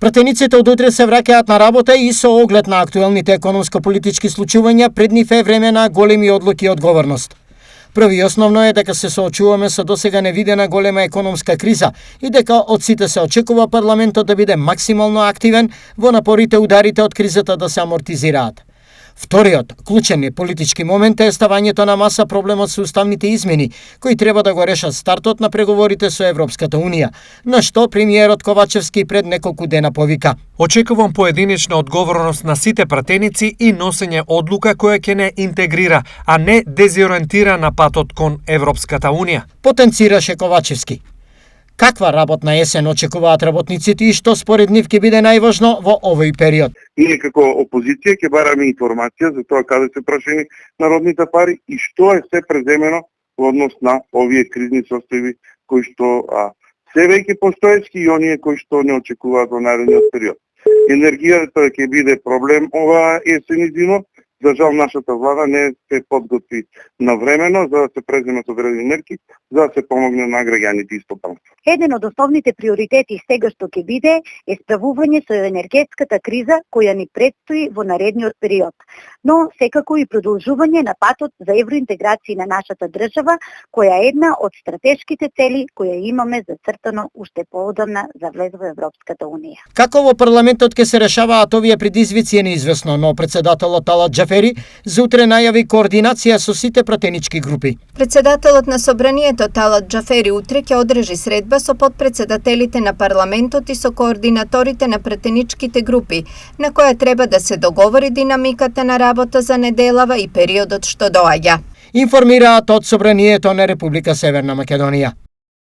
Пратениците од утре се враќаат на работа и со оглед на актуелните економско-политички случувања пред нив е време на големи одлуки и одговорност. Први и основно е дека се соочуваме со досега невидена голема економска криза и дека од сите се очекува парламентот да биде максимално активен во напорите ударите од кризата да се амортизираат. Вториот, клучен политички момент е ставањето на маса проблемот со уставните измени, кои треба да го решат стартот на преговорите со Европската Унија, на што премиерот Ковачевски пред неколку дена повика. Очекувам поединечна одговорност на сите пратеници и носење одлука која ќе не интегрира, а не дезориентира на патот кон Европската Унија. Потенцираше Ковачевски. Каква работна есен очекуваат работниците и што според нив ќе биде најважно во овој период? Ние како опозиција ќе бараме информација за тоа каде се прошени народните пари и што е се преземено во однос на овие кризни состојби кои што се веќе постоечки и оние кои што не очекуваат во наредниот период. Енергијата ќе биде проблем ова есен и зима. За жал, нашата влада не се подготви навремено за да се преземат одредени мерки, за да се помогне на граѓаните и стопанство. Еден од основните приоритети сега што ќе биде е справување со енергетската криза која ни предстои во наредниот период, но секако и продолжување на патот за евроинтеграција на нашата држава, која е една од стратешките цели која имаме зацртано уште поодамна за влез во Европската Унија. Како во парламентот ќе се решаваат овие предизвици е неизвестно, но председателот Талат Џафери за утре најави координација со сите пратенички групи. Председателот на собранието Талат Џафери утре ќе одржи средба со подпредседателите на парламентот и со координаторите на пратеничките групи, на која треба да се договори динамиката на работа за неделава и периодот што доаѓа. Информираат од собранието на Република Северна Македонија.